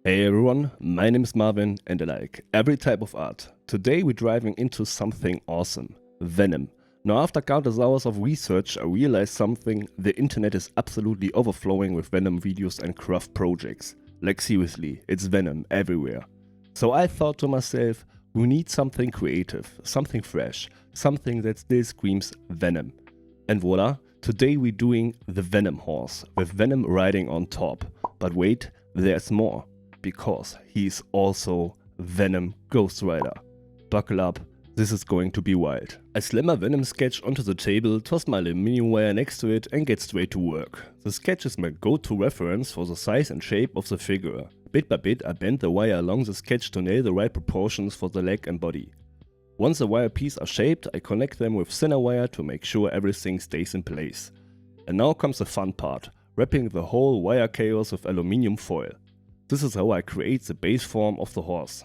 Hey everyone, my name is Marvin and I like every type of art. Today we're diving into something awesome, Venom. Now after countless hours of research I realized something: the internet is absolutely overflowing with Venom videos and craft projects. Like seriously, it's Venom everywhere. So I thought to myself, we need something creative, something fresh, something that still screams Venom. And voila, today we're doing the Venom Horse, with Venom riding on top. But wait, there's more. Because he's also Venom Ghost Rider. Buckle up, this is going to be wild. I slam my Venom sketch onto the table, toss my aluminium wire next to it and get straight to work. The sketch is my go-to reference for the size and shape of the figure. Bit by bit I bend the wire along the sketch to nail the right proportions for the leg and body. Once the wire pieces are shaped, I connect them with thinner wire to make sure everything stays in place. And now comes the fun part, wrapping the whole wire chaos with aluminium foil. This is how I create the base form of the horse.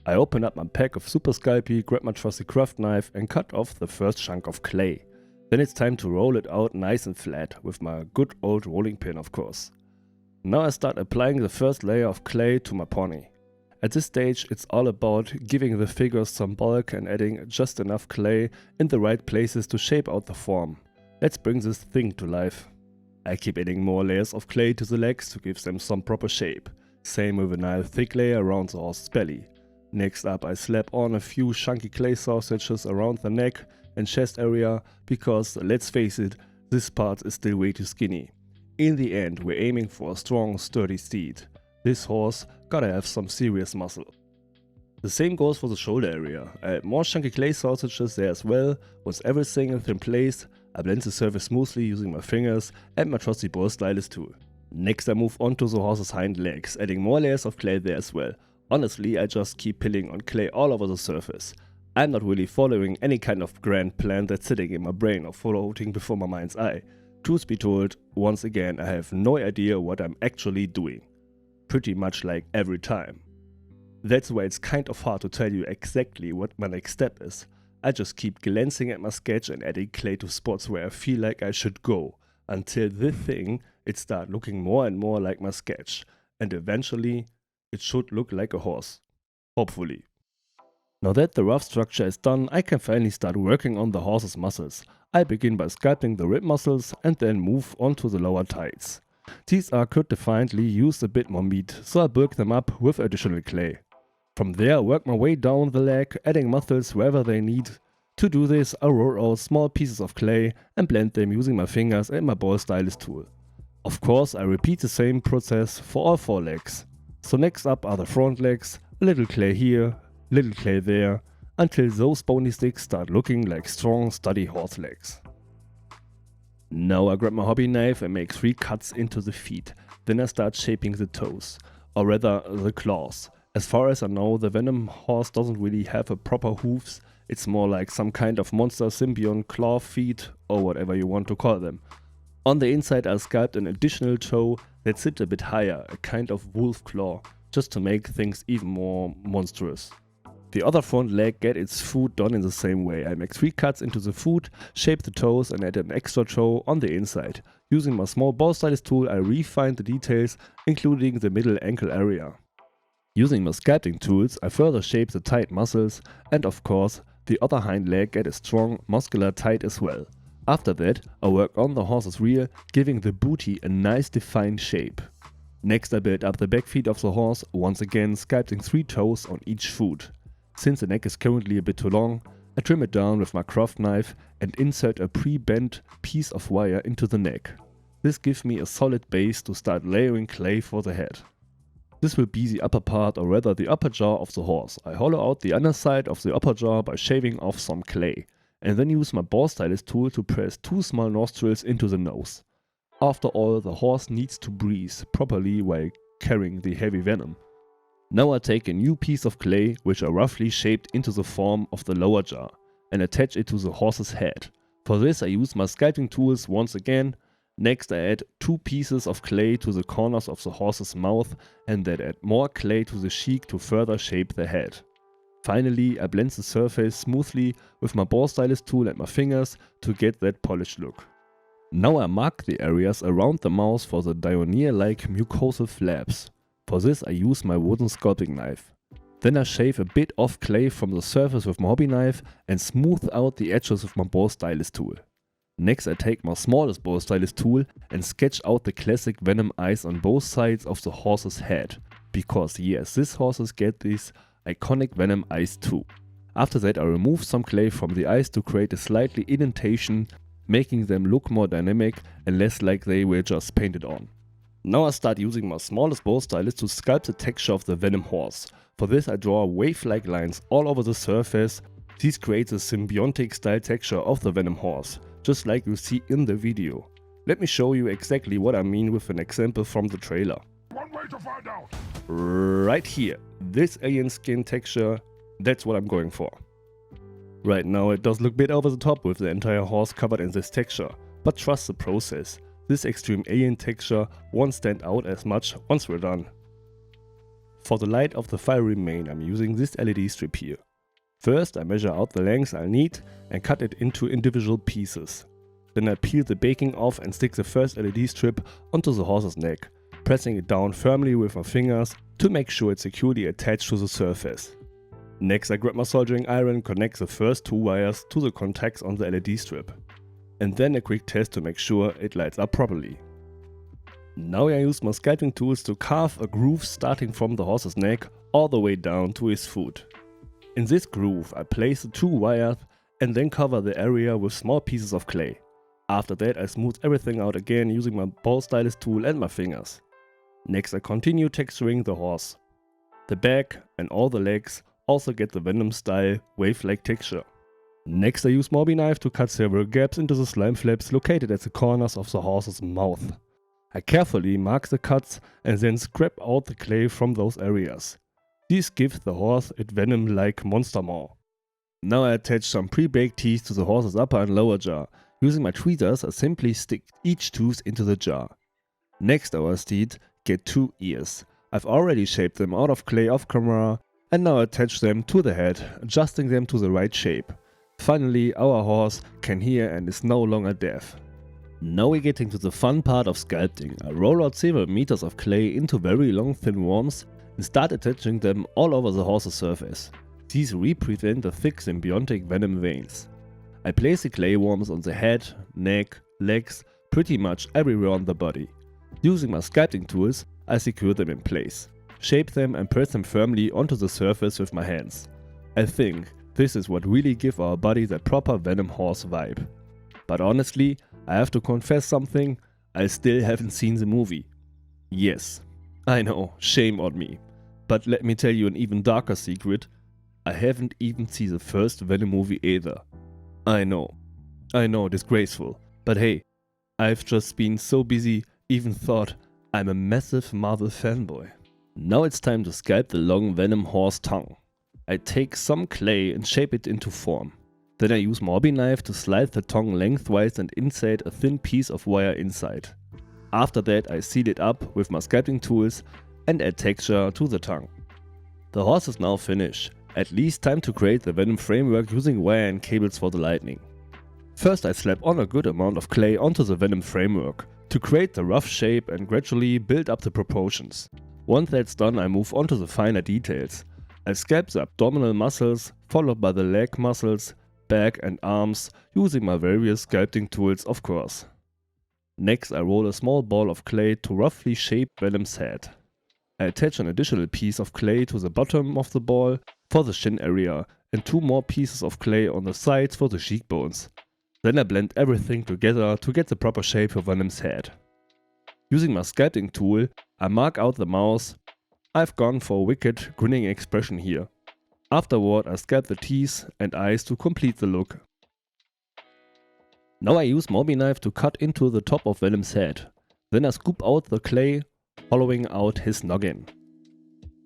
I open up my pack of Super Sculpey, grab my trusty craft knife and cut off the first chunk of clay. Then it's time to roll it out nice and flat, with my good old rolling pin of course. Now I start applying the first layer of clay to my pony. At this stage it's all about giving the figures some bulk and adding just enough clay in the right places to shape out the form. Let's bring this thing to life. I keep adding more layers of clay to the legs to give them some proper shape. Same with a nice thick layer around the horse's belly. Next up I slap on a few chunky clay sausages around the neck and chest area because, let's face it, this part is still way too skinny. In the end we're aiming for a strong, sturdy steed. This horse gotta have some serious muscle. The same goes for the shoulder area. I add more chunky clay sausages there as well. Once everything is in place, I blend the surface smoothly using my fingers and my trusty ball stylus tool. Next I move on to the horse's hind legs, adding more layers of clay there as well. Honestly, I just keep peeling on clay all over the surface. I'm not really following any kind of grand plan that's sitting in my brain or floating before my mind's eye. Truth be told, once again I have no idea what I'm actually doing. Pretty much like every time. That's why it's kind of hard to tell you exactly what my next step is. I just keep glancing at my sketch and adding clay to spots where I feel like I should go, until this thing, it starts looking more and more like my sketch, and eventually it should look like a horse. Hopefully. Now that the rough structure is done, I can finally start working on the horse's muscles. I begin by sculpting the rib muscles and then move on to the lower thighs. These are could definitely use a bit more meat, so I bulk them up with additional clay. From there I work my way down the leg, adding muscles wherever they need. To do this I roll out small pieces of clay and blend them using my fingers and my ball stylus tool. Of course I repeat the same process for all 4 legs. So next up are the front legs, a little clay here, little clay there, until those bony sticks start looking like strong, sturdy horse legs. Now I grab my hobby knife and make 3 cuts into the feet. Then I start shaping the toes, or rather the claws. As far as I know, the Venom horse doesn't really have a proper hooves. It's more like some kind of monster symbiotic claw feet, or whatever you want to call them. On the inside I sculpt an additional toe that sits a bit higher, a kind of wolf claw, just to make things even more monstrous. The other front leg gets its foot done in the same way. I make 3 cuts into the foot, shape the toes and add an extra toe on the inside. Using my small ball stylus tool I refine the details, including the middle ankle area. Using my sculpting tools I further shape the tight muscles, and of course the other hind leg gets a strong muscular tight as well. After that I work on the horse's rear, giving the booty a nice defined shape. Next I build up the back feet of the horse, once again sculpting 3 toes on each foot. Since the neck is currently a bit too long, I trim it down with my craft knife and insert a pre-bent piece of wire into the neck. This gives me a solid base to start layering clay for the head. This will be the upper part, or rather the upper jaw of the horse. I hollow out the underside of the upper jaw by shaving off some clay, and then use my ball stylus tool to press 2 small nostrils into the nose. After all, the horse needs to breathe properly while carrying the heavy venom. Now I take a new piece of clay, which I roughly shaped into the form of the lower jaw, and attach it to the horse's head. For this I use my sculpting tools once again. Next I add 2 pieces of clay to the corners of the horse's mouth and then add more clay to the cheek to further shape the head. Finally I blend the surface smoothly with my ball stylus tool and my fingers to get that polished look. Now I mark the areas around the mouth for the Dioneer-like mucosal flaps. For this I use my wooden sculpting knife. Then I shave a bit off clay from the surface with my hobby knife and smooth out the edges with my ball stylus tool. Next I take my smallest ball stylus tool and sketch out the classic Venom eyes on both sides of the horse's head, because yes, these horses get these iconic Venom eyes too. After that I remove some clay from the eyes to create a slightly indentation, making them look more dynamic and less like they were just painted on. Now I start using my smallest ball stylus to sculpt the texture of the Venom Horse. For this I draw wave-like lines all over the surface. This creates a symbiotic style texture of the Venom Horse, just like you see in the video. Let me show you exactly what I mean with an example from the trailer. One way to find out. Right here, this alien skin texture, that's what I'm going for. Right now it does look a bit over the top with the entire horse covered in this texture, but trust the process. This extreme alien texture won't stand out as much once we're done. For the light of the fiery mane I'm using this LED strip here. First I measure out the length I'll need and cut it into individual pieces. Then I peel the baking off and stick the first LED strip onto the horse's neck, pressing it down firmly with my fingers to make sure it's securely attached to the surface. Next I grab my soldering iron and connect the first 2 wires to the contacts on the LED strip. And then a quick test to make sure it lights up properly. Now I use my sculpting tools to carve a groove starting from the horse's neck all the way down to his foot. In this groove I place the 2 wires and then cover the area with small pieces of clay. After that I smooth everything out again using my ball stylus tool and my fingers. Next I continue texturing the horse. The back and all the legs also get the Venom style wave-like texture. Next I use my hobby knife to cut several gaps into the slime flaps located at the corners of the horse's mouth. I carefully mark the cuts and then scrape out the clay from those areas. These give the horse its venom-like monster maw. Now I attach some pre-baked teeth to the horse's upper and lower jaw. Using my tweezers I simply stick each tooth into the jar. Next our steed get 2 ears. I've already shaped them out of clay off camera and now attach them to the head, adjusting them to the right shape. Finally our horse can hear and is no longer deaf. Now we're getting to the fun part of sculpting. I roll out several meters of clay into very long thin worms and start attaching them all over the horse's surface. These represent the thick symbiotic venom veins. I place the clay worms on the head, neck, legs, pretty much everywhere on the body. Using my sculpting tools I secure them in place, shape them and press them firmly onto the surface with my hands. I think this is what really gives our body that proper Venom Horse vibe. But honestly, I have to confess something, I still haven't seen the movie. Yes, I know, shame on me. But let me tell you an even darker secret, I haven't even seen the first Venom movie either. I know, disgraceful, but hey, I've just been so busy, even thought I'm a massive Marvel fanboy. Now it's time to sculpt the long Venom Horse tongue. I take some clay and shape it into form. Then I use my hobby knife to slice the tongue lengthwise and insert a thin piece of wire inside. After that I seal it up with my sculpting tools and add texture to the tongue. The horse is now finished, at least time to create the Venom framework using wire and cables for the lightning. First I slap on a good amount of clay onto the Venom framework to create the rough shape and gradually build up the proportions. Once that's done I move on to the finer details. I sculpt the abdominal muscles, followed by the leg muscles, back and arms, using my various sculpting tools of course. Next I roll a small ball of clay to roughly shape Venom's head. I attach an additional piece of clay to the bottom of the ball for the shin area and 2 more pieces of clay on the sides for the cheekbones. Then I blend everything together to get the proper shape for Venom's head. Using my sculpting tool I mark out the mouth. I've gone for a wicked grinning expression here. Afterward I sculpt the teeth and eyes to complete the look. Now I use my hobby knife to cut into the top of Venom's head. Then I scoop out the clay, hollowing out his noggin.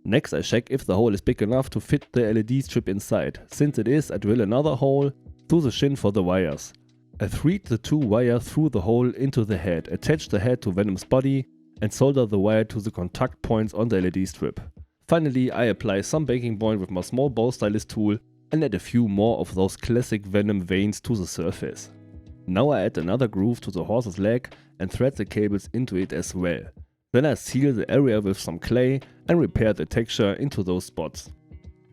Next I check if the hole is big enough to fit the LED strip inside. Since it is, I drill another hole through the shin for the wires. I thread the 2 wires through the hole into the head, attach the head to Venom's body and solder the wire to the contact points on the LED strip. Finally I apply some baking point with my small ball stylus tool and add a few more of those classic Venom veins to the surface. Now I add another groove to the horse's leg and thread the cables into it as well. Then I seal the area with some clay and repair the texture into those spots.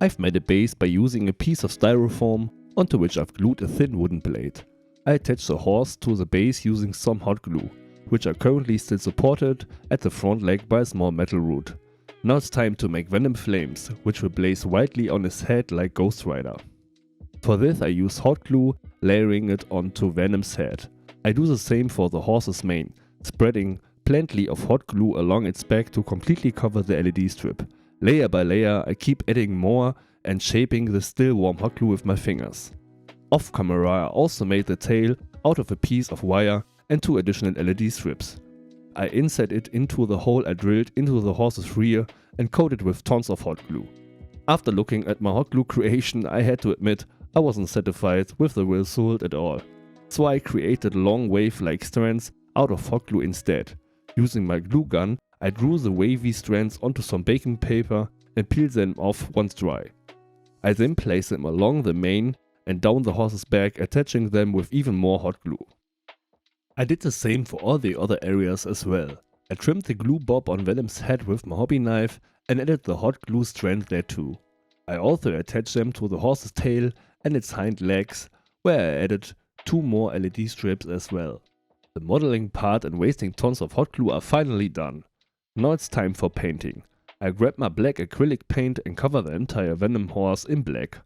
I've made a base by using a piece of styrofoam onto which I've glued a thin wooden blade. I attached the horse to the base using some hot glue, which are currently still supported at the front leg by a small metal root. Now it's time to make Venom flames, which will blaze widely on his head like Ghost Rider. For this I use hot glue, layering it onto Venom's head. I do the same for the horse's mane, spreading plenty of hot glue along its back to completely cover the LED strip. Layer by layer I keep adding more and shaping the still warm hot glue with my fingers. Off camera I also made the tail out of a piece of wire and 2 additional LED strips. I insert it into the hole I drilled into the horse's rear and coat it with tons of hot glue. After looking at my hot glue creation, I had to admit I wasn't satisfied with the result at all. So I created long wave-like strands out of hot glue instead. Using my glue gun, I drew the wavy strands onto some baking paper and peeled them off once dry. I then placed them along the mane and down the horse's back, attaching them with even more hot glue. I did the same for all the other areas as well. I trimmed the glue bob on Venom's head with my hobby knife and added the hot glue strand there too. I also attached them to the horse's tail and its hind legs, where I added 2 more LED strips as well. The modeling part and wasting tons of hot glue are finally done. Now it's time for painting. I grab my black acrylic paint and cover the entire Venom Horse in black.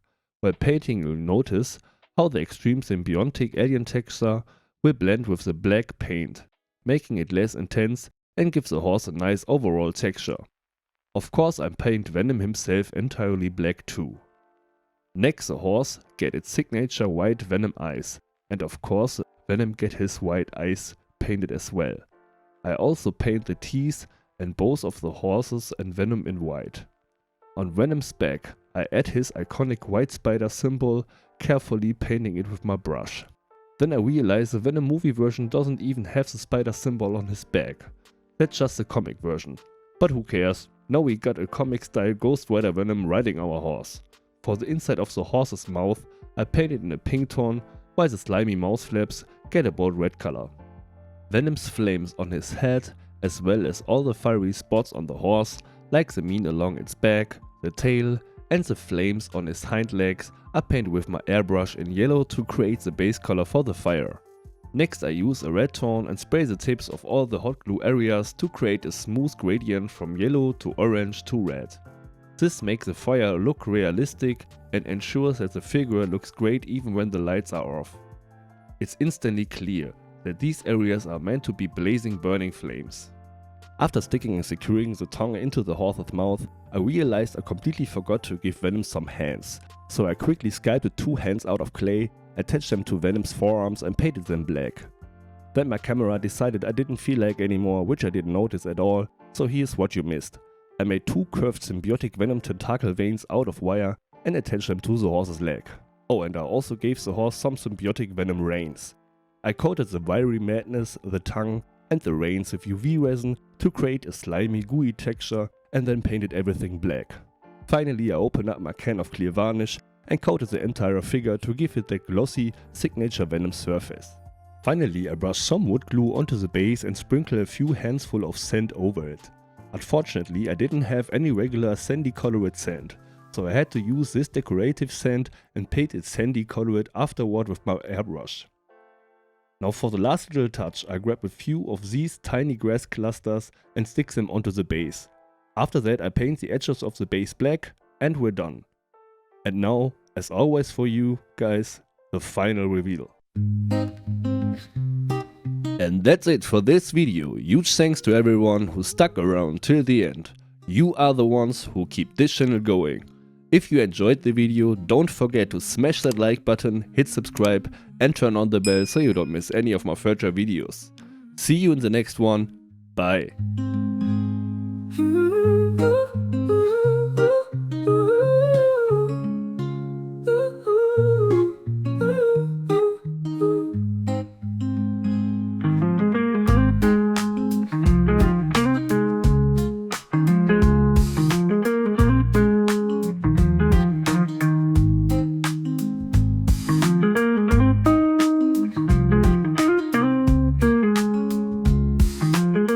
While painting you'll notice how the extreme symbiotic alien texture will blend with the black paint, making it less intense and gives the horse a nice overall texture. Of course I paint Venom himself entirely black too. Next the horse get its signature white Venom eyes, and of course Venom get his white eyes painted as well. I also paint the teeth and both of the horses and Venom in white. On Venom's back I add his iconic white spider symbol, carefully painting it with my brush. Then I realize the Venom movie version doesn't even have the spider symbol on his back. That's just the comic version. But who cares? Now we got a comic style Ghost Rider Venom riding our horse. For the inside of the horse's mouth I painted in a pink tone, while the slimy mouth flaps get a bold red color. Venom's flames on his head, as well as all the fiery spots on the horse, like the mane along its back, the tail, and the flames on his hind legs are painted with my airbrush in yellow to create the base color for the fire. Next I use a red tone and spray the tips of all the hot glue areas to create a smooth gradient from yellow to orange to red. This makes the fire look realistic and ensures that the figure looks great even when the lights are off. It's instantly clear that these areas are meant to be blazing burning flames. After sticking and securing the tongue into the horse's mouth, I realized I completely forgot to give Venom some hands, so I quickly sculpted 2 hands out of clay, attached them to Venom's forearms and painted them black. Then my camera decided I didn't feel like anymore, which I didn't notice at all, so here's what you missed. I made 2 curved symbiotic Venom tentacle veins out of wire and attached them to the horse's leg. Oh, and I also gave the horse some symbiotic Venom reins. I coated the wiry madness, the tongue, and the reins with UV resin to create a slimy gooey texture and then painted everything black. Finally I opened up my can of clear varnish and coated the entire figure to give it that glossy signature Venom surface. Finally I brushed some wood glue onto the base and sprinkled a few handsful of sand over it. Unfortunately I didn't have any regular sandy colored sand, so I had to use this decorative sand and paint it sandy colored afterward with my airbrush. Now for the last little touch I grab a few of these tiny grass clusters and stick them onto the base. After that I paint the edges of the base black and we're done. And now, as always for you guys, the final reveal. And that's it for this video. Huge thanks to everyone who stuck around till the end. You are the ones who keep this channel going. If you enjoyed the video, don't forget to smash that like button, hit subscribe and turn on the bell so you don't miss any of my future videos. See you in the next one. Bye.